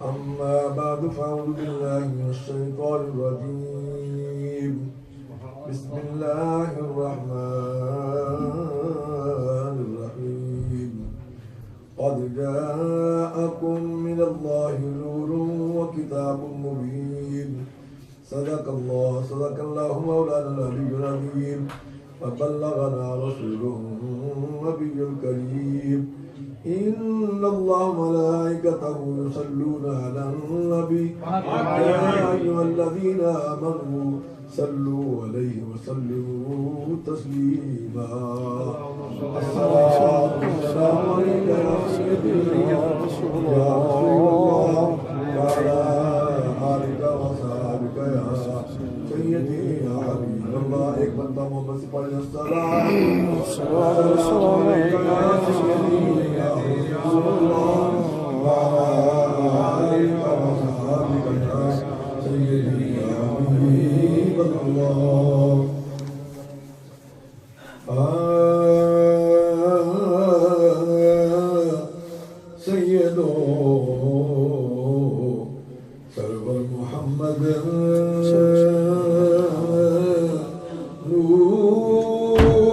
أما بعد فأعوذ بالله من الشيطان الرجيم بسم الله الرحمن الرحيم قد جاءكم من الله نور وكتاب مبين صدق الله مولانا العلي العظيم وبلغنا رسوله النبي الكريم إن الله ملائكته يصلون على النبي يا أيها الذين آمنوا صلوا عليه وسلموا تسليما الصلاة والسلام عليك يا سيدنا رسول الله وعلى آلك وصحبك يا سيدي يا حبيب الله ایک بندہ محمد سے پڑھ السلام عليك يا سيدي يا رسول الله وعلى آلك وصحبك يا سيدي يا حبيب الله سيدو سرور محمد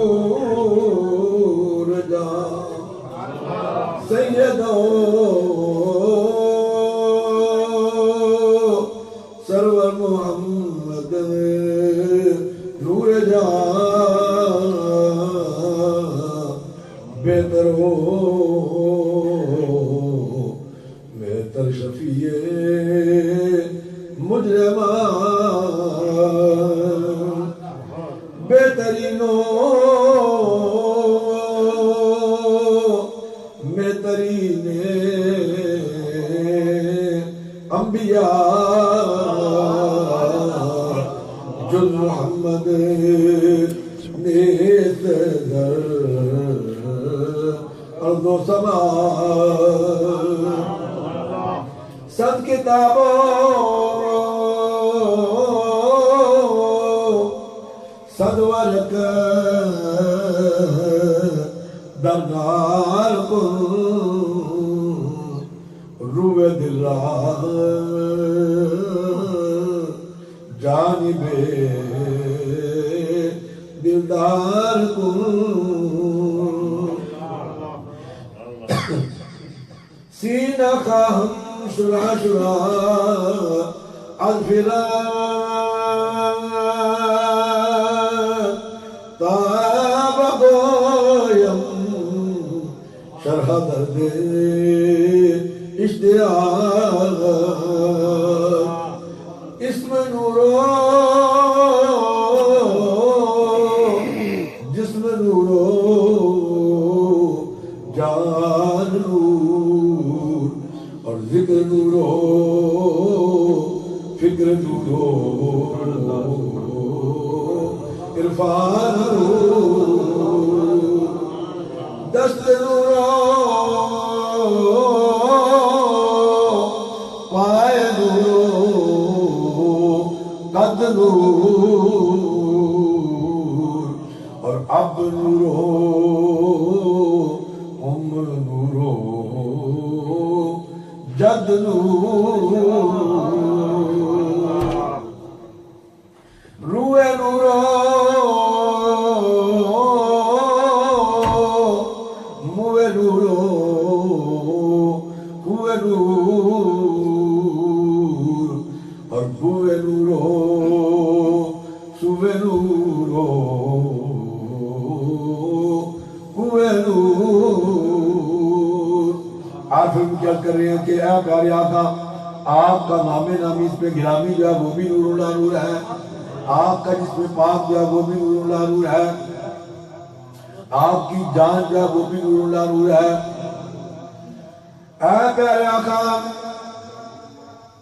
نور جا سيدو سرور محمد نور جا بہتر ہو بہتر شفیع مجرمان بہترین بہترین انبیاء جو محمد نیت در ارض و سما صد کتابوں صد ورق درگار کن روح دل را جانب دلدار کن سینہ خواہم شرح شرح الفراق طاب گویم شرح درد اشتیاق اسم نورو جسم نورو جان نور اور ذکر نورو فکر نورو عرفان نور دست نورو پائے نورو قد نور اور اب نورو نورو جد نور روح نورو موہ نورو کوہ نور اور بوہ نورو صبح نورو کوہ نور آپ ہم کیا کر رہے ہیں کہ اے پیارے آقا آپ کا نام نامی اس پہ گرامی جو ہے وہ بھی نور اللہ نور ہے آپ کا جس میں پاک جو ہے وہ بھی نور اللہ نور ہے آپ کی جان جو ہے وہ بھی نور اللہ نور ہے اے پیارے آقا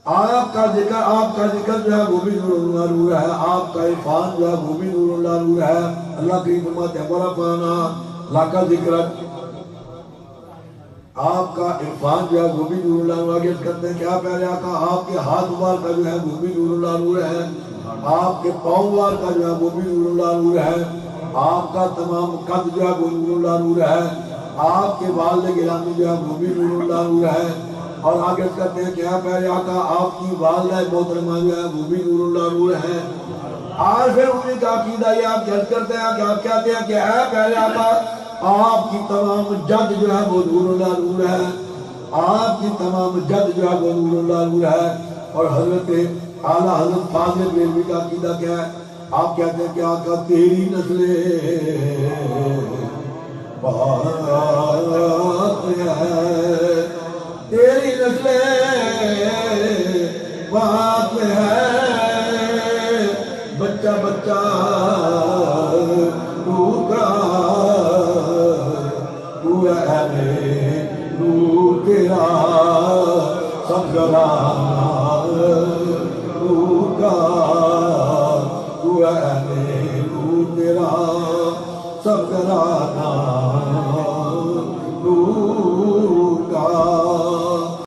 آپ کا ذکر جو ہے وہ بھی نور اللہ نور ہے آپ کا عرفان جو ہے وہ بھی نور اللہ نور ہے اللہ کی فرماتے ہیں ورفعنا لک ذکرک آپ کا عرفان جو ہے وہ بھی نور اللہ نور آگے کرتے ہیں کیا پیارے آقا آپ کے ہاتھ مبارک کا جو ہے وہ بھی نور اللہ نور ہے آپ کے پاؤں مبارک کا جو ہے وہ بھی نور اللہ نور ہے آپ کا تمام قد جو ہے وہ نور اللہ نور ہے آپ کے والد گرامی جو ہے وہ بھی نور اللہ نور ہے اور آگے کرتے ہیں کہ اے پیارے آقا آپ کی والدہ محترمہ جو ہے وہ بھی نور اللہ نور ہے. آج پھر انہیں کا عقیدہ یہ آپ جلد کرتے ہیں کہ آپ کہتے ہیں کہ اے پیارے آقا آپ کی تمام جد جو ہے وہ نور اللہ نور ہے. آپ کی تمام جد جو ہے وہ نور اللہ نور ہے. اور حضرت اعلیٰ حضرت فاضل بریلوی کا عقیدہ کیا ہے؟ آپ کہتے ہیں کہ آقا تیری نسلیں پاک ہے، تیری نسلیں پاک ہے، بچہ بچہ تو کا تو ہے نور تیرا سب گرانا